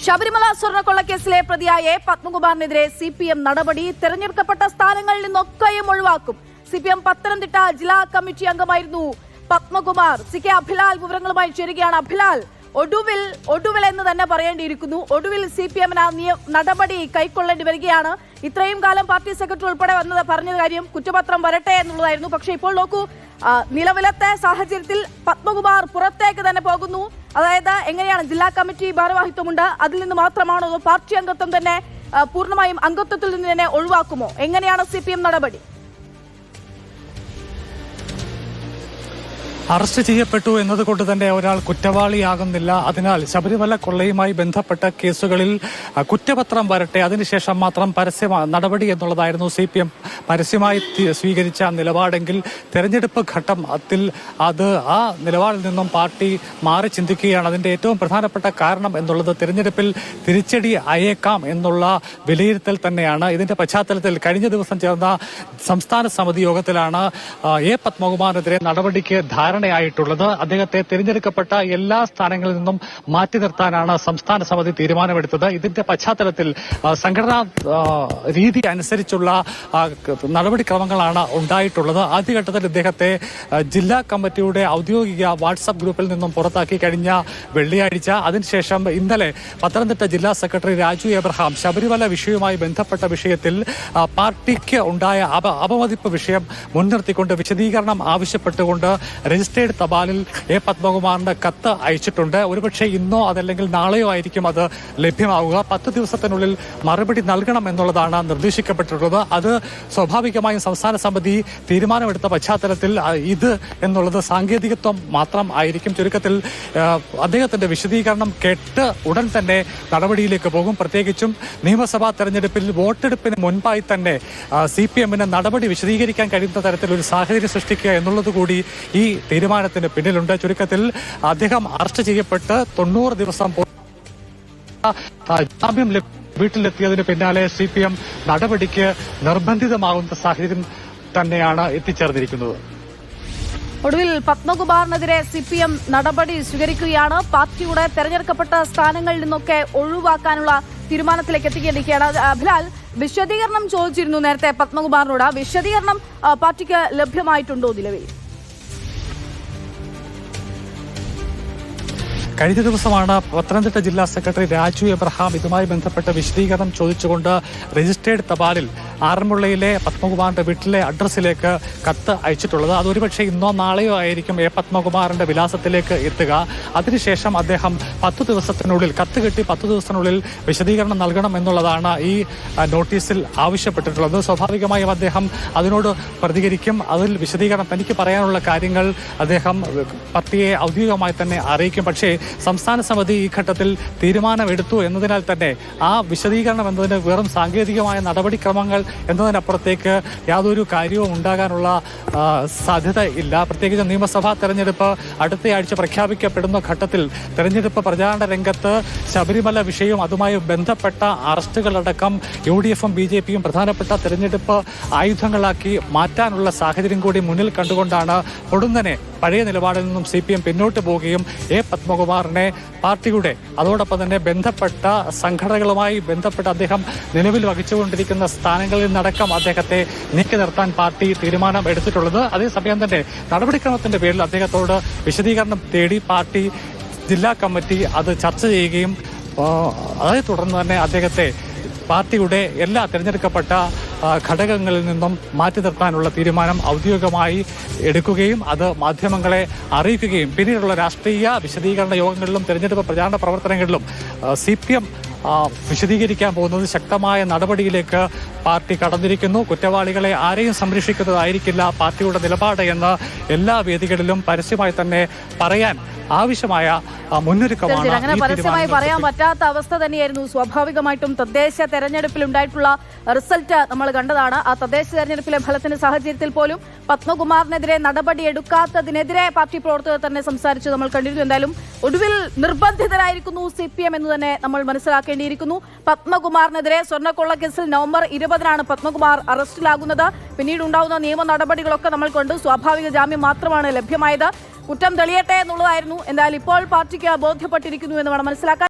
ശബരിമല സ്വർണ്ണക്കൊള്ളക്കേസിലെ പ്രതിയായ പത്മകുമാറിനെതിരെ CPM നടപടി. തെരഞ്ഞെടുക്കപ്പെട്ട സ്ഥാനങ്ങളിൽ നിന്നൊക്കെയും ഒഴിവാക്കും. CPM പത്തനംതിട്ട ജില്ലാ കമ്മിറ്റി അംഗമായിരുന്നു പത്മകുമാർ. CK അഭിലാൽ വിവരങ്ങളുമായി ചേരുകയാണ്. അഭിലാൽ, ഒടുവിൽ എന്ന് തന്നെ പറയേണ്ടിയിരിക്കുന്നു. ഒടുവിൽ CPM നടപടി കൈക്കൊള്ളേണ്ടി വരികയാണ്. ഇത്രയും കാലം പാർട്ടി സെക്രട്ടറി ഉൾപ്പെടെ പറഞ്ഞ കാര്യം കുറ്റപത്രം വരട്ടെ എന്നുള്ളതായിരുന്നു. പക്ഷേ ഇപ്പോൾ നോക്കൂ, നിലവിലത്തെ സാഹചര്യത്തിൽ പത്മകുമാർ പുറത്തേക്ക് തന്നെ പോകുന്നു. അതായത് എങ്ങനെയാണ്, ജില്ലാ കമ്മിറ്റി ഭാരവാഹിത്വമുണ്ട്, അതിൽ നിന്ന് മാത്രമാണോ അതോ പാർട്ടി അംഗത്വം തന്നെ പൂർണ്ണമായും അംഗത്വത്തിൽ നിന്ന് തന്നെ ഒഴിവാക്കുമോ? എങ്ങനെയാണ് CPM നടപടി? അറസ്റ്റ് ചെയ്യപ്പെട്ടു എന്നതുകൊണ്ട് തന്നെ ഒരാൾ കുറ്റവാളിയാകുന്നില്ല. അതിനാൽ ശബരിമല കൊള്ളയുമായി ബന്ധപ്പെട്ട കേസുകളിൽ കുറ്റപത്രം വരട്ടെ, അതിനുശേഷം മാത്രം നടപടി എന്നുള്ളതായിരുന്നു CPM പരസ്യമായി സ്വീകരിച്ച നിലപാടെങ്കിൽ തെരഞ്ഞെടുപ്പ് ഘട്ടത്തിൽ അത് ആ നിലപാടിൽ നിന്നും പാർട്ടി മാറി ചിന്തിക്കുകയാണ്. അതിന്റെ ഏറ്റവും പ്രധാനപ്പെട്ട കാരണം എന്നുള്ളത് തെരഞ്ഞെടുപ്പിൽ തിരിച്ചടി അയേക്കാം എന്നുള്ള വിലയിരുത്തൽ തന്നെയാണ്. ഇതിന്റെ പശ്ചാത്തലത്തിൽ കഴിഞ്ഞ ദിവസം ചേർന്ന സംസ്ഥാന സമിതി യോഗത്തിലാണ് പത്മകുമാറിനെതിരെ നടപടിക്ക് ധാരണയായിട്ടുള്ളത്. അദ്ദേഹത്തെ തിരഞ്ഞെടുക്കപ്പെട്ട എല്ലാ സ്ഥാനങ്ങളിൽ നിന്നും മാറ്റി നിർത്താനാണ് സംസ്ഥാന സമിതി തീരുമാനമെടുത്തത്. ഇതിന്റെ പശ്ചാത്തലത്തിൽ സംഘടനാ രീതി അനുസരിച്ചുള്ള നടപടിക്രമങ്ങളാണ് ഉണ്ടായിട്ടുള്ളത്. ആദ്യഘട്ടത്തിൽ ഇദ്ദേഹത്തെ ജില്ലാ കമ്മിറ്റിയുടെ ഔദ്യോഗിക വാട്സ്ആപ്പ് ഗ്രൂപ്പിൽ നിന്നും പുറത്താക്കി കഴിഞ്ഞ വെള്ളിയാഴ്ച. അതിനുശേഷം ഇന്നലെ പത്തനംതിട്ട ജില്ലാ സെക്രട്ടറി രാജു എബ്രഹാം ശബരിമല വിഷയവുമായി ബന്ധപ്പെട്ട വിഷയത്തിൽ പാർട്ടിക്ക് ഉണ്ടായ അപമതിപ്പ് വിഷയം മുൻനിർത്തിക്കൊണ്ട് വിശദീകരണം ആവശ്യപ്പെട്ടുകൊണ്ട് രജിസ്റ്റേർഡ് തപാലിൽ പത്മകുമാറിന്റെ കത്ത് അയച്ചിട്ടുണ്ട്. ഒരുപക്ഷെ ഇന്നോ അതല്ലെങ്കിൽ നാളെയോ ആയിരിക്കും അത് ലഭ്യമാവുക. 10 ദിവസത്തിനുള്ളിൽ മറുപടി നൽകണം എന്നുള്ളതാണ് നിർദ്ദേശിക്കപ്പെട്ടിട്ടുള്ളത്. അത് സ്വാഭാവികമായും സംസ്ഥാന സമിതി തീരുമാനമെടുത്ത പശ്ചാത്തലത്തിൽ ഇത് എന്നുള്ളത് സാങ്കേതികത്വം മാത്രം ആയിരിക്കും. ചുരുക്കത്തിൽ അദ്ദേഹത്തിന്റെ വിശദീകരണം കേട്ട് ഉടൻ തന്നെ നടപടിയിലേക്ക് പോകും. പ്രത്യേകിച്ചും നിയമസഭാ തെരഞ്ഞെടുപ്പിൽ വോട്ടെടുപ്പിന് മുൻപായി തന്നെ CPM-ന് നടപടി വിശദീകരിക്കാൻ കഴിയുന്ന തരത്തിൽ ഒരു സാഹചര്യം സൃഷ്ടിക്കുക എന്നുള്ളത് കൂടി ഈ തീരുമാനത്തിന് പിന്നിലുണ്ട്. ചുരുക്കത്തിൽ അദ്ദേഹം അറസ്റ്റ് ചെയ്യപ്പെട്ട് 90 ദിവസം ജാമ്യം വീട്ടിലെത്തിയതിന് പിന്നാലെ CPM നടപടിക്ക് നിർബന്ധിതമാകുന്ന സാഹചര്യം തന്നെയാണ് എത്തിച്ചേർന്നിരിക്കുന്നത്. ഒടുവിൽ പത്മകുമാറിനെതിരെ CPM നടപടി സ്വീകരിക്കുകയാണ്. പാർട്ടിയുടെ തെരഞ്ഞെടുക്കപ്പെട്ട സ്ഥാനങ്ങളിൽ നിന്നൊക്കെ ഒഴിവാക്കാനുള്ള തീരുമാനത്തിലേക്ക് എത്തിക്കേണ്ടിരിക്കുകയാണ്. അഭിലാൽ, വിശദീകരണം ചോദിച്ചിരുന്നു നേരത്തെ പത്മകുമാറിനോട്. വിശദീകരണം പാർട്ടിക്ക് ലഭ്യമായിട്ടുണ്ടോ നിലവിൽ? കഴിഞ്ഞ ദിവസമാണ് പത്തനംതിട്ട ജില്ലാ സെക്രട്ടറി രാജു എബ്രഹാം ഇതുമായി ബന്ധപ്പെട്ട വിശദീകരണം ചോദിച്ചുകൊണ്ട് രജിസ്റ്റേർഡ് തപാലിൽ ആറന്മുളയിലെ പത്മകുമാറിന്റെ വീട്ടിലെ അഡ്രസ്സിലേക്ക് കത്ത് അയച്ചിട്ടുള്ളത്. അതൊരുപക്ഷെ ഇന്നോ നാളെയോ ആയിരിക്കും പത്മകുമാറിന്റെ വിലാസത്തിലേക്ക് എത്തുക. അതിനുശേഷം അദ്ദേഹം 10 ദിവസത്തിനുള്ളിൽ കത്ത് കിട്ടി 10 ദിവസത്തിനുള്ളിൽ വിശദീകരണം നൽകണം എന്നുള്ളതാണ് ഈ നോട്ടീസിൽ ആവശ്യപ്പെട്ടിട്ടുള്ളത്. സ്വാഭാവികമായും അദ്ദേഹം അതിനോട് പ്രതികരിക്കും. അതിൽ വിശദീകരണം തനിക്ക് പറയാനുള്ള കാര്യങ്ങൾ അദ്ദേഹം പാർട്ടിയെ ഔദ്യോഗികമായി തന്നെ അറിയിക്കും. പക്ഷേ സംസ്ഥാന സമിതി ഈ ഘട്ടത്തിൽ തീരുമാനമെടുത്തു എന്നതിനാൽ തന്നെ ആ വിശദീകരണം എന്നതിന് വെറും സാങ്കേതികമായ നടപടിക്രമങ്ങൾ എന്നതിനപ്പുറത്തേക്ക് യാതൊരു കാര്യവും ഉണ്ടാകാനുള്ള സാധ്യത ഇല്ല. പ്രത്യേകിച്ച് നിയമസഭാ തെരഞ്ഞെടുപ്പ് അടുത്തയാഴ്ച പ്രഖ്യാപിക്കപ്പെടുന്ന ഘട്ടത്തിൽ തെരഞ്ഞെടുപ്പ് പ്രചാരണ രംഗത്ത് ശബരിമല വിഷയവും അതുമായി ബന്ധപ്പെട്ട അറസ്റ്റുകളടക്കം UDF-ഉം BJP-യും പ്രധാനപ്പെട്ട തെരഞ്ഞെടുപ്പ് ആയുധങ്ങളാക്കി മാറ്റാനുള്ള സാഹചര്യം കൂടി മുന്നിൽ കണ്ടുകൊണ്ടാണ് പൊടുന്നനെ പഴയ നിലപാടിൽ നിന്നും CPM പിന്നോട്ട് പോവുകയും പത്മകുമാറിനെ പാർട്ടിയുടെ അതോടൊപ്പം തന്നെ ബന്ധപ്പെട്ട സംഘടനകളുമായി ബന്ധപ്പെട്ട് അദ്ദേഹം നിലവിൽ വഹിച്ചുകൊണ്ടിരിക്കുന്ന സ്ഥാനങ്ങളിൽ നിന്നടക്കം അദ്ദേഹത്തെ നീക്കി നിർത്താൻ പാർട്ടി തീരുമാനം എടുത്തിട്ടുള്ളത്. അതേസമയം തന്നെ നടപടിക്രമത്തിന്റെ പേരിൽ അദ്ദേഹത്തോട് വിശദീകരണം തേടി പാർട്ടി ജില്ലാ കമ്മിറ്റി അത് ചർച്ച ചെയ്യുകയും അതേ തുടർന്ന് തന്നെ അദ്ദേഹത്തെ പാർട്ടിയുടെ എല്ലാ തിരഞ്ഞെടുക്കപ്പെട്ട ഘടകങ്ങളിൽ നിന്നും മാറ്റി നിർത്താനുള്ള തീരുമാനം ഔദ്യോഗികമായി എടുക്കുകയും അത് മാധ്യമങ്ങളെ അറിയിക്കുകയും പിന്നീടുള്ള രാഷ്ട്രീയ വിശദീകരണ യോഗങ്ങളിലും തെരഞ്ഞെടുപ്പ് പ്രചാരണ പ്രവർത്തനങ്ങളിലും CPM വിശദീകരിക്കാൻ പോകുന്നത് ശക്തമായ നടപടിയിലേക്ക് പാർട്ടി കടന്നിരിക്കുന്നു. കുറ്റവാളികളെ ആരെയും സംരക്ഷിക്കുന്നതായിരിക്കില്ല പാർട്ടിയുടെ നിലപാട് എന്ന് എല്ലാ വേദികളിലും പരസ്യമായി തന്നെ പറയാൻ ആവശ്യമായ മുന്നൊരുക്കമാണ്. അങ്ങനെ പരസ്യമായി പറയാൻ പറ്റാത്ത അവസ്ഥ തന്നെയായിരുന്നു. സ്വാഭാവികമായിട്ടും തദ്ദേശ തെരഞ്ഞെടുപ്പിൽ ഉണ്ടായിട്ടുള്ള റിസൾട്ട് നമ്മൾ കണ്ടതാണ്. ആ തദ്ദേശ തെരഞ്ഞെടുപ്പിലെ ഫലത്തിന്റെ സാഹചര്യത്തിൽ പോലും പത്മകുമാറിനെതിരെ നടപടി എടുക്കാത്തതിനെതിരെ പാർട്ടി പ്രവർത്തകർ തന്നെ സംസാരിച്ച് നമ്മൾ കണ്ടിരുന്നു. എന്തായാലും ഒടുവിൽ നിർബന്ധിതരായിരിക്കുന്നു CPM എന്ന് തന്നെ നമ്മൾ മനസ്സിലാക്കേണ്ടിയിരിക്കുന്നു. പത്മകുമാറിനെതിരെ സ്വർണ്ണക്കൊള്ളക്കേസിൽ നവംബർ 20-നാണ് പത്മകുമാർ അറസ്റ്റിലാകുന്നത്. പിന്നീട് ഉണ്ടാകുന്ന നിയമ നടപടികളൊക്കെ നമ്മൾ കണ്ടു. സ്വാഭാവിക ജാമ്യം മാത്രമാണ് ലഭ്യമായത്. കുറ്റം തെളിയട്ടെ എന്നുള്ളതായിരുന്നു. എന്തായാലും ഇപ്പോൾ പാർട്ടിക്ക് ബോധ്യപ്പെട്ടിരിക്കുന്നു എന്ന് വേണം മനസ്സിലാക്കാൻ.